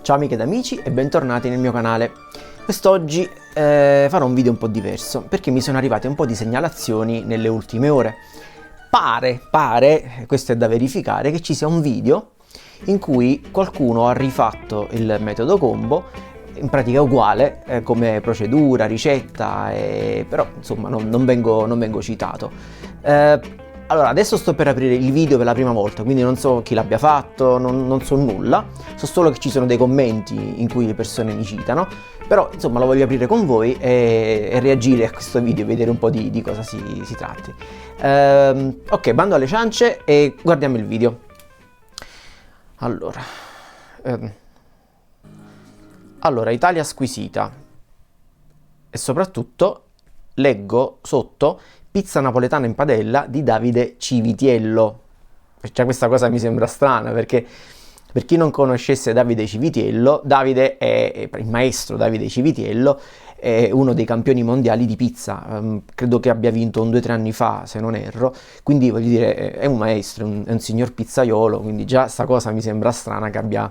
Ciao amiche ed amici e bentornati nel mio canale. Quest'oggi farò un video un po' diverso perché mi sono arrivate un po' di segnalazioni nelle ultime ore. Pare, questo è da verificare, che ci sia un video in cui qualcuno ha rifatto il metodo combo, in pratica uguale come procedura, ricetta, però insomma non vengo citato. Allora, adesso sto per aprire il video per la prima volta, quindi non so chi l'abbia fatto, non so nulla, so solo che ci sono dei commenti in cui le persone mi citano, però insomma lo voglio aprire con voi e reagire a questo video, vedere un po' di cosa si tratti. Ok, bando alle ciance e guardiamo il video. Allora, Italia squisita e soprattutto leggo sotto pizza napoletana in padella di Davide Civitiello. Cioè, questa cosa mi sembra strana perché per chi non conoscesse Davide Civitiello, Davide è il maestro Davide Civitiello, è uno dei campioni mondiali di pizza, credo che abbia vinto un 2 o 3 anni fa se non erro, quindi voglio dire è un maestro, è un signor pizzaiolo, quindi già sta cosa mi sembra strana che abbia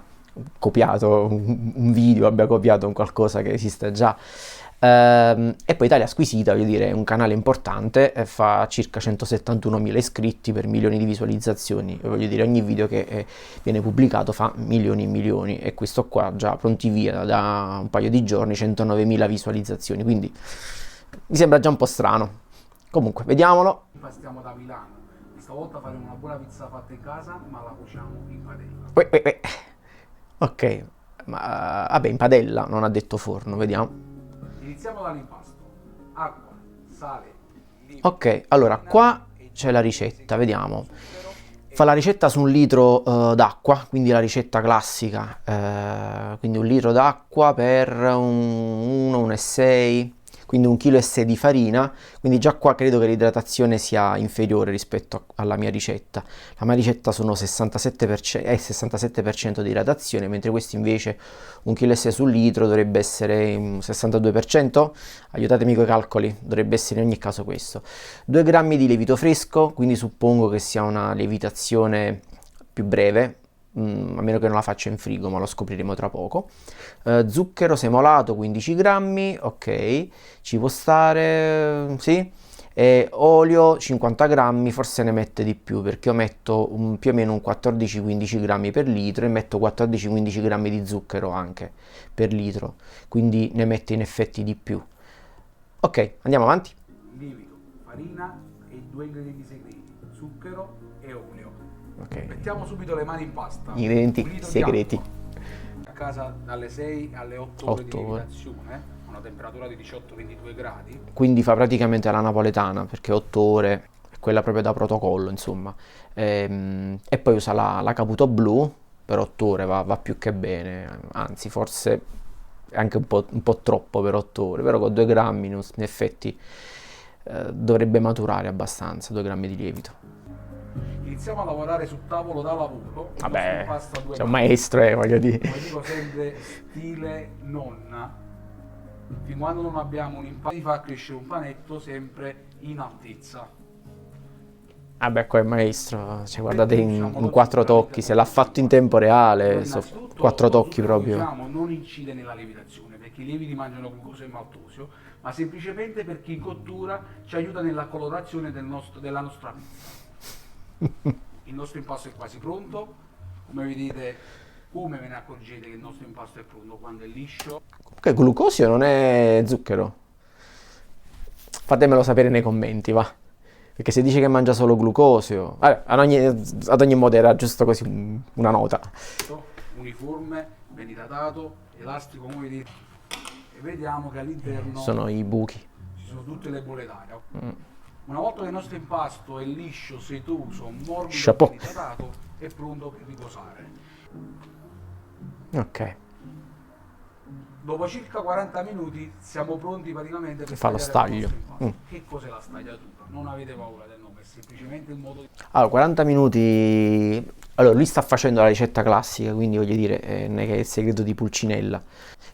copiato un video, abbia copiato un qualcosa che esiste già. E poi Italia Squisita, voglio dire, è un canale importante, fa circa 171.000 iscritti per milioni di visualizzazioni, voglio dire, ogni video che viene pubblicato fa milioni e milioni, e questo qua già pronti via da un paio di giorni 109.000 visualizzazioni, quindi mi sembra già un po' strano. Comunque, vediamolo. Stiamo da Milano, stavolta faremo una buona pizza fatta in casa, ma la cuociamo in padella. Ok, ma vabbè, in padella, non ha detto forno, vediamo. Iniziamo dall'impasto: acqua, sale, lievito. Ok, allora qua c'è la ricetta, vediamo. Fa la ricetta su 1 litro d'acqua, quindi la ricetta classica, quindi 1 litro d'acqua per 1,6, quindi 1,6 kg di farina, quindi già qua credo che l'idratazione sia inferiore rispetto alla mia ricetta. La mia ricetta sono 67%, è 67% di idratazione, mentre questo invece 1,6 kg sul litro dovrebbe essere 62%, aiutatemi con i calcoli, dovrebbe essere in ogni caso questo. 2 grammi di lievito fresco, quindi suppongo che sia una lievitazione più breve, a meno che non la faccia in frigo, ma lo scopriremo tra poco. Zucchero semolato 15 grammi, ok, ci può stare, sì. E olio 50 grammi, forse ne mette di più perché io metto più o meno un 14-15 grammi per litro e metto 14-15 grammi di zucchero anche per litro, quindi ne mette in effetti di più. Ok, andiamo avanti. Lievito, farina e 2 ingredienti segreti: zucchero e olio. Ok. Mettiamo subito le mani in pasta. Ingredienti segreti. A casa dalle 6 alle 8 ore di lievitazione, a una temperatura di 18-22 gradi. Quindi fa praticamente la napoletana, perché 8 ore è quella proprio da protocollo, insomma. E poi usa la Caputo Blu per 8 ore, va più che bene, anzi forse è anche un po' troppo per 8 ore, però con 2 grammi in effetti dovrebbe maturare abbastanza, 2 grammi di lievito. Iniziamo a lavorare sul tavolo da lavoro. Vabbè, c'è un maestro, voglio dire. Come dico sempre, stile nonna. Fin quando non abbiamo un impasto di far crescere un panetto sempre in altezza. Vabbè, qua è maestro, cioè, guardate in 4 tocchi, se l'ha fatto in tempo reale, 4 tocchi proprio. Non incide nella lievitazione, perché i lieviti mangiano glucosio e maltosio, ma semplicemente perché in cottura ci aiuta nella colorazione della nostra pizza. Il nostro impasto è quasi pronto, come vedete. Come ve ne accorgete che il nostro impasto è pronto? Quando è liscio. Ok, glucosio non è zucchero? Fatemelo sapere nei commenti, va. Perché se dice che mangia solo glucosio, vabbè, ad ogni modo era giusto così una nota. Uniforme, ben idratato, elastico, come vedete. E vediamo che all'interno sono i buchi. Ci sono tutte le bolle d'aria. Una volta che il nostro impasto è liscio, setoso, morbido, ben idratato, è pronto per riposare. Ok. Dopo circa 40 minuti siamo pronti praticamente per fare lo staglio. Che cos'è la stagliatura? Non avete paura del nome, è semplicemente il modo di... Allora, 40 minuti... Allora, lui sta facendo la ricetta classica, quindi voglio dire, non è che è il segreto di Pulcinella.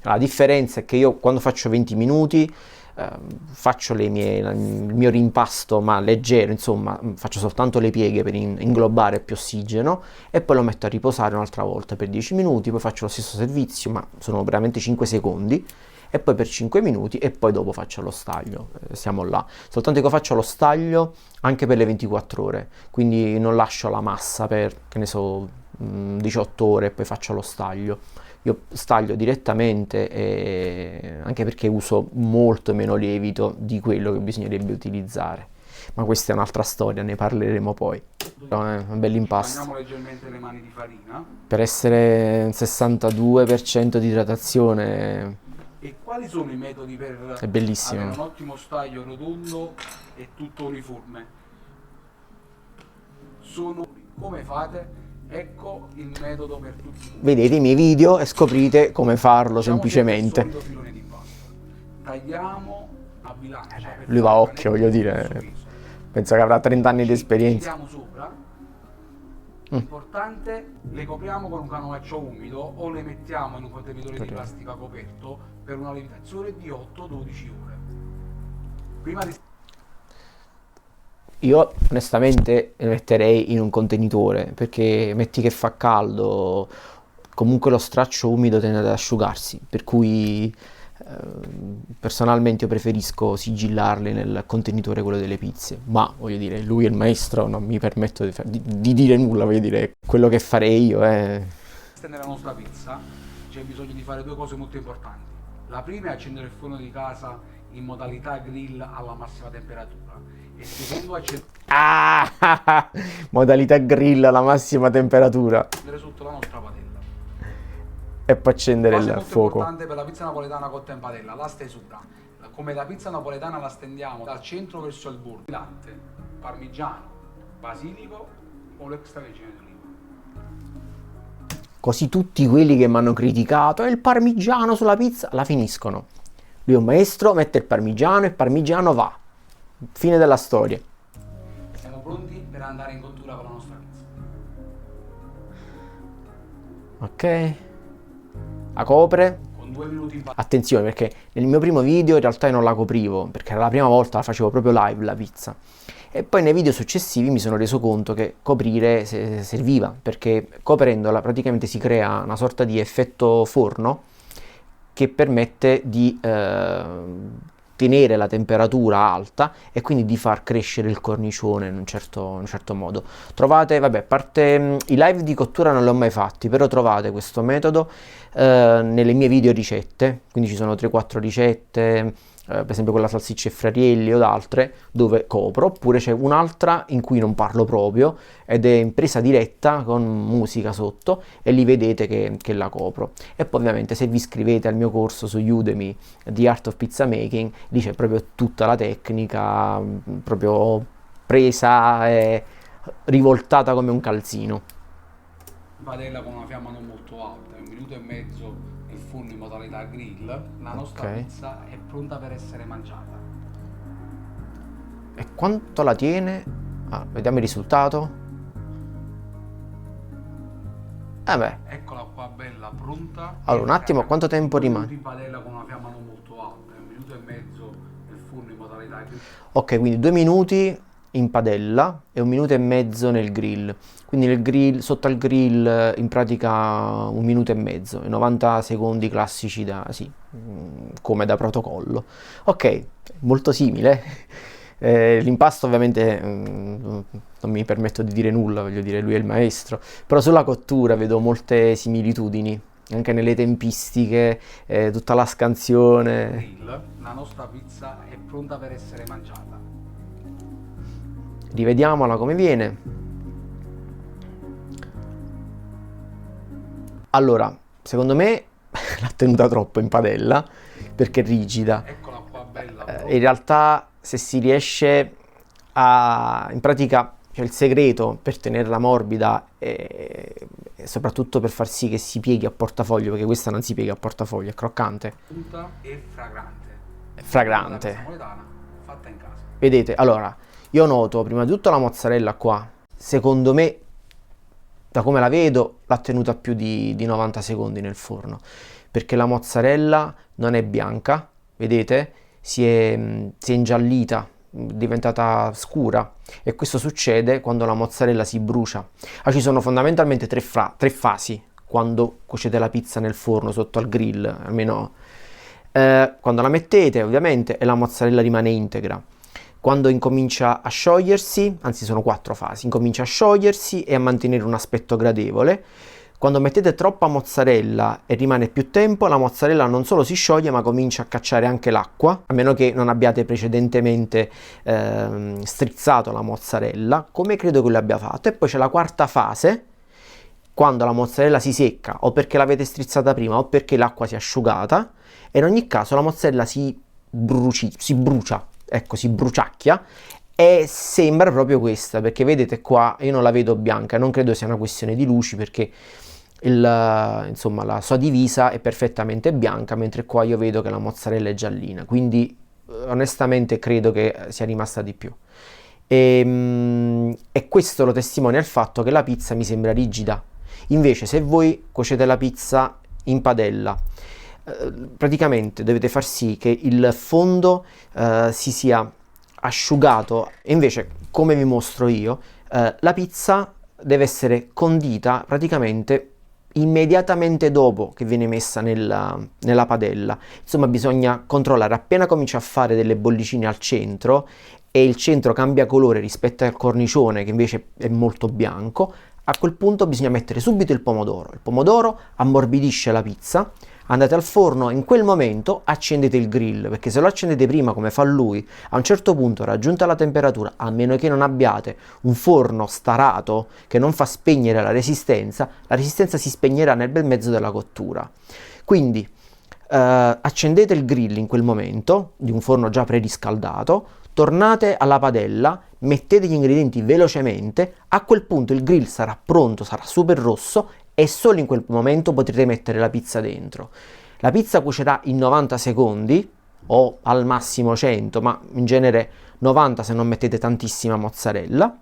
La differenza è che io quando faccio 20 minuti faccio il mio rimpasto ma leggero, insomma faccio soltanto le pieghe per inglobare più ossigeno e poi lo metto a riposare un'altra volta per 10 minuti, poi faccio lo stesso servizio ma sono veramente 5 secondi e poi per 5 minuti e poi dopo faccio lo staglio, siamo là. Soltanto che io faccio lo staglio anche per le 24 ore, quindi non lascio la massa per, che ne so, 18 ore e poi faccio lo staglio. Io staglio direttamente anche perché uso molto meno lievito di quello che bisognerebbe utilizzare. Ma questa è un'altra storia, ne parleremo poi. Però è un bel impasto. Bagniamo leggermente le mani di farina. Per essere un 62% di idratazione E quali sono i metodi per è bellissimo. avere un ottimo staglio rotondo e tutto uniforme? Come fate? Ecco il metodo per tutti. Vedete i miei video e scoprite come farlo semplicemente. Il solito filone di pasta. Tagliamo a bilancia. Per Lui va a fare occhio, voglio dire. sorriso. Penso che avrà 30 anni di esperienza. Ci sopra. L'importante, le copriamo con un canovaccio umido o le mettiamo in un contenitore di plastica coperto per una lievitazione di 8-12 ore. Prima di Io onestamente le metterei in un contenitore perché metti che fa caldo, comunque lo straccio umido tende ad asciugarsi, per cui personalmente io preferisco sigillarle nel contenitore quello delle pizze, ma voglio dire, lui è il maestro, non mi permetto di dire nulla, voglio dire, quello che farei io è... nella nostra pizza c'è bisogno di fare due cose molto importanti. La prima è accendere il forno di casa in modalità grill alla massima temperatura e secondo accendere modalità grill alla massima temperatura sotto la nostra padella. e poi accendere Cosa il molto fuoco. importante per la pizza napoletana cotta in padella, la stesura. Come la pizza napoletana la stendiamo dal centro verso il bordo. Latte, parmigiano, basilico o l'extravergine d'oliva. Così tutti quelli che mi hanno criticato il parmigiano sulla pizza la finiscono. Lui è un maestro, mette il parmigiano va. Fine della storia. Siamo pronti per andare in cottura con la nostra pizza. Ok. La copre. Con 2 minuti in padella. Attenzione perché nel mio primo video in realtà io non la coprivo, perché era la prima volta la facevo proprio live la pizza. E poi nei video successivi mi sono reso conto che coprire serviva, perché coprendola praticamente si crea una sorta di effetto forno che permette di tenere la temperatura alta e quindi di far crescere il cornicione in un certo modo. Trovate, vabbè, a parte i live di cottura non li ho mai fatti, però trovate questo metodo nelle mie video ricette, quindi ci sono 3-4 ricette, per esempio con la salsiccia e frarielli o altre dove copro, oppure c'è un'altra in cui non parlo proprio ed è in presa diretta con musica sotto e lì vedete che la copro. E poi ovviamente se vi iscrivete al mio corso su Udemy The Art of Pizza Making, lì c'è proprio tutta la tecnica proprio presa e rivoltata come un calzino. Padella con una fiamma non molto alta, 1 minuto e mezzo nel forno in modalità grill, la nostra Ok. pizza è pronta per essere mangiata. E quanto la tiene? Vediamo il risultato. Beh, Eccola qua bella pronta. allora un attimo, quanto tempo 2 minuti rimane? in padella con una fiamma non molto alta, 1 minuto e mezzo nel forno in modalità grill. Ok, quindi 2 minuti in padella e 1 minuto e mezzo nel grill. Quindi nel grill, sotto al grill in pratica 1 minuto e mezzo, e 90 secondi classici come da protocollo. Ok, molto simile. L'impasto ovviamente non mi permetto di dire nulla, voglio dire, lui è il maestro, però sulla cottura vedo molte similitudini, anche nelle tempistiche, tutta la scansione. Grill, la nostra pizza è pronta per essere mangiata. Rivediamola come viene. Allora, secondo me l'ha tenuta troppo in padella perché è rigida. Eccola qua bella. In realtà se si riesce in pratica, cioè il segreto per tenerla morbida e soprattutto per far sì che si pieghi a portafoglio, perché questa non si piega a portafoglio, è croccante, Pronta e fragrante. è La fragrante. pizza napoletana fatta in casa. Vedete, allora, io noto prima di tutto la mozzarella qua, secondo me, da come la vedo, l'ha tenuta più di 90 secondi nel forno, perché la mozzarella non è bianca, vedete? si è ingiallita, diventata scura, e questo succede quando la mozzarella si brucia. Ci sono fondamentalmente tre fasi quando cuocete la pizza nel forno sotto al grill, almeno quando la mettete ovviamente e la mozzarella rimane integra. Quando incomincia a sciogliersi, anzi sono 4 fasi, incomincia a sciogliersi e a mantenere un aspetto gradevole. Quando mettete troppa mozzarella e rimane più tempo, la mozzarella non solo si scioglie ma comincia a cacciare anche l'acqua, a meno che non abbiate precedentemente strizzato la mozzarella, come credo che l'abbia fatto. E poi c'è la quarta fase, quando la mozzarella si secca, o perché l'avete strizzata prima o perché l'acqua si è asciugata, e in ogni caso la mozzarella si brucia, ecco, si bruciacchia, e sembra proprio questa, perché vedete qua, io non la vedo bianca, non credo sia una questione di luci, perché insomma la sua divisa è perfettamente bianca, mentre qua io vedo che la mozzarella è giallina, quindi onestamente credo che sia rimasta di più. E questo lo testimonia il fatto che la pizza mi sembra rigida. Invece se voi cuocete la pizza in padella, praticamente dovete far sì che il fondo si sia asciugato, e invece, come vi mostro io, la pizza deve essere condita praticamente immediatamente dopo che viene messa nella padella. Insomma, bisogna controllare, appena comincia a fare delle bollicine al centro e il centro cambia colore rispetto al cornicione che invece è molto bianco, a quel punto bisogna mettere subito il pomodoro. Il pomodoro ammorbidisce la pizza, andate al forno, in quel momento accendete il grill, perché se lo accendete prima come fa lui, a un certo punto raggiunta la temperatura, a meno che non abbiate un forno starato che non fa spegnere la resistenza si spegnerà nel bel mezzo della cottura. Quindi accendete il grill in quel momento, di un forno già preriscaldato, tornate alla padella, mettete gli ingredienti velocemente, a quel punto il grill sarà pronto, sarà super rosso, e solo in quel momento potrete mettere la pizza dentro. La pizza cuocerà in 90 secondi o al massimo 100, ma in genere 90 se non mettete tantissima mozzarella,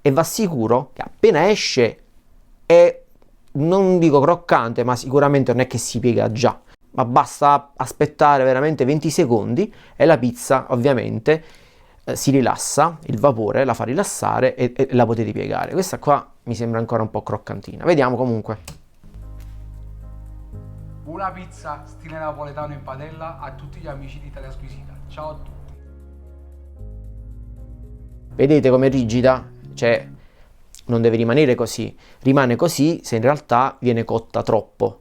e va sicuro che appena esce è, non dico croccante, ma sicuramente non è che si piega già, ma basta aspettare veramente 20 secondi e la pizza ovviamente si rilassa, il vapore la fa rilassare e la potete piegare. Questa qua mi sembra ancora un po' croccantina, vediamo comunque. Una pizza stile napoletano in padella a tutti gli amici di Italia Squisita. Ciao a tutti. Vedete com'è rigida? Cioè, non deve rimanere così, rimane così se in realtà viene cotta troppo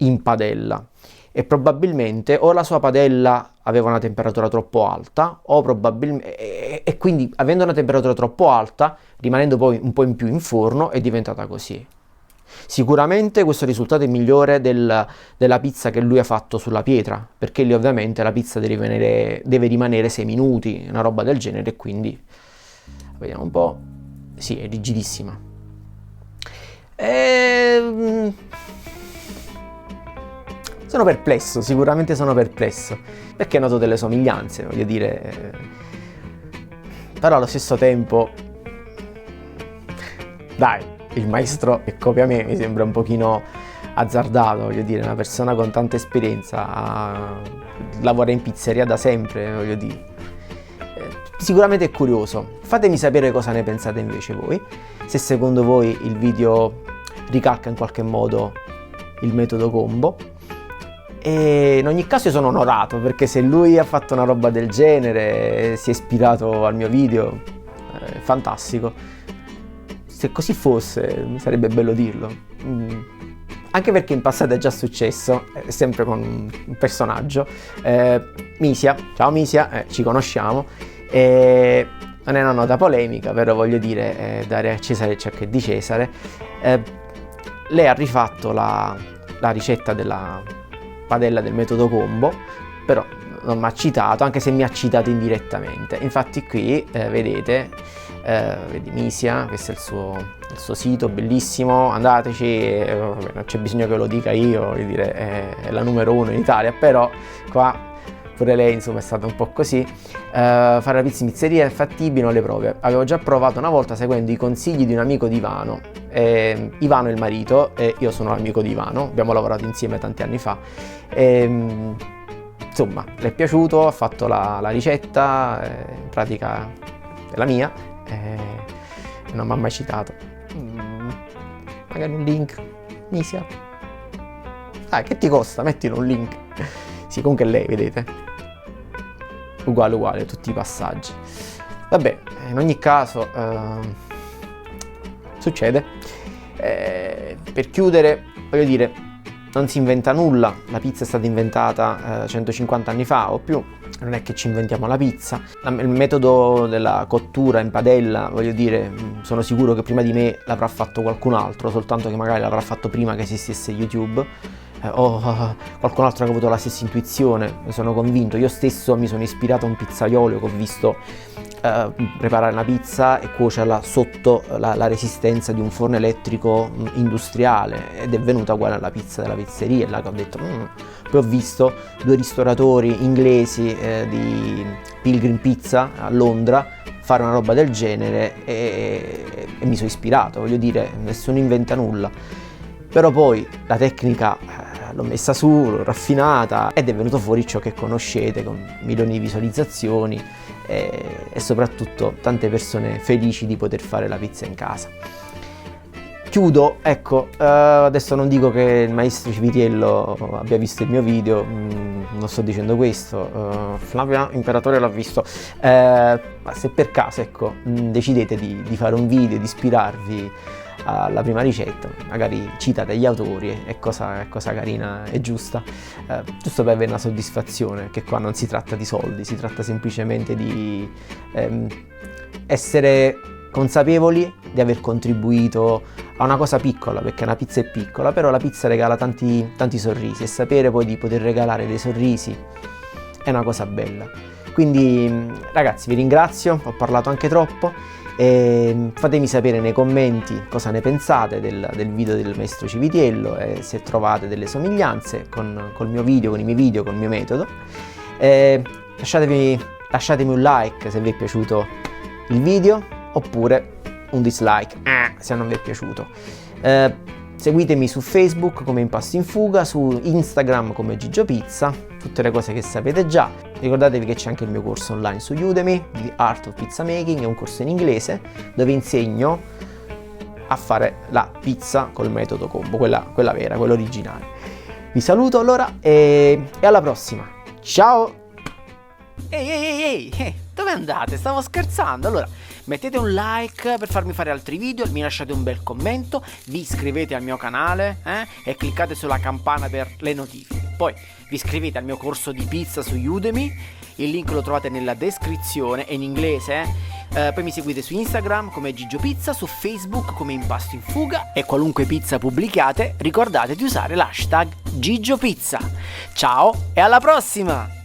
in padella, e probabilmente o la sua padella aveva una temperatura troppo alta, o probabilmente, e quindi avendo una temperatura troppo alta, rimanendo poi un po' in più in forno, è diventata così. Sicuramente questo risultato è migliore della pizza che lui ha fatto sulla pietra, perché lì ovviamente la pizza deve rimanere 6 minuti, una roba del genere, e quindi vediamo un po'. Sì, è rigidissima. Sono perplesso, sicuramente sono perplesso, perché noto delle somiglianze, voglio dire, però allo stesso tempo, dai, il maestro che copia me mi sembra un pochino azzardato, voglio dire, una persona con tanta esperienza, lavora in pizzeria da sempre, voglio dire. Sicuramente è curioso. Fatemi sapere cosa ne pensate invece voi, se secondo voi il video ricalca in qualche modo il metodo combo. E in ogni caso io sono onorato, perché se lui ha fatto una roba del genere, si è ispirato al mio video, è fantastico. Se così fosse sarebbe bello dirlo, anche perché in passato è già successo, sempre con un personaggio, Misia. Ciao Misia, ci conosciamo, non è una nota polemica, però voglio dire, dare a Cesare ciò che è di Cesare. Lei ha rifatto la ricetta della padella del metodo combo, però non mi ha citato, anche se mi ha citato indirettamente. Infatti qui vedete, vedi Misia, questo è il suo sito, bellissimo, andateci, vabbè, non c'è bisogno che lo dica io, voglio dire, è la numero 1 in Italia, però qua pure lei insomma è stata un po' così. Fare la pizza in pizzeria è fattibile, ho le prove. Avevo già provato una volta seguendo i consigli di un amico di Ivano. Ivano è il marito e io sono l'amico di Ivano, abbiamo lavorato insieme tanti anni fa. insomma, le è piaciuto, ha fatto la ricetta, in pratica è la mia, non mi ha mai citato. Magari un link, Misia. Dai, che ti costa? Mettilo un link. Sì, comunque lei, vedete? Uguale, tutti i passaggi. Vabbè, in ogni caso, succede. Per chiudere, voglio dire, non si inventa nulla, la pizza è stata inventata 150 anni fa o più, non è che ci inventiamo la pizza. Il metodo della cottura in padella, voglio dire, sono sicuro che prima di me l'avrà fatto qualcun altro, soltanto che magari l'avrà fatto prima che esistesse YouTube, o qualcun altro che ha avuto la stessa intuizione, ne sono convinto. Io stesso mi sono ispirato a un pizzaiolo che ho visto preparare una pizza e cuocerla sotto la resistenza di un forno elettrico industriale, ed è venuta uguale alla pizza della pizzeria. E là che ho detto poi ho visto 2 ristoratori inglesi di Pilgrim Pizza a Londra fare una roba del genere e mi sono ispirato. Voglio dire, nessuno inventa nulla, però poi la tecnica l'ho messa su, l'ho raffinata ed è venuto fuori ciò che conoscete, con milioni di visualizzazioni e soprattutto tante persone felici di poter fare la pizza in casa. Chiudo, ecco, adesso non dico che il maestro Civitiello abbia visto il mio video, non sto dicendo questo, Flavia Imperatore l'ha visto, ma se per caso, ecco, decidete di fare un video, di ispirarvi alla prima ricetta, magari citate gli autori, è cosa carina e giusta, giusto per avere una soddisfazione, che qua non si tratta di soldi, si tratta semplicemente di essere consapevoli di aver contribuito a una cosa piccola, perché una pizza è piccola, però la pizza regala tanti sorrisi, e sapere poi di poter regalare dei sorrisi è una cosa bella. Quindi ragazzi, vi ringrazio, ho parlato anche troppo. E fatemi sapere nei commenti cosa ne pensate del video del maestro Civitiello, e se trovate delle somiglianze col mio video, con i miei video, col mio metodo. Lasciatemi un like se vi è piaciuto il video, oppure un dislike se non vi è piaciuto. Seguitemi su Facebook come Impasto in Fuga, su Instagram come Gigio Pizza, tutte le cose che sapete già. Ricordatevi che c'è anche il mio corso online su Udemy, The Art of Pizza Making, è un corso in inglese dove insegno a fare la pizza col metodo combo, quella vera, quella originale. Vi saluto allora e alla prossima. Ciao! Ehi, dove andate? Stavo scherzando. Allora, mettete un like per farmi fare altri video, mi lasciate un bel commento, vi iscrivete al mio canale e cliccate sulla campana per le notifiche. Poi vi iscrivete al mio corso di pizza su Udemy, il link lo trovate nella descrizione, è in inglese. Poi mi seguite su Instagram come Gigio Pizza, su Facebook come Impasto in Fuga, e qualunque pizza pubblichiate ricordate di usare l'hashtag Gigio Pizza. Ciao e alla prossima!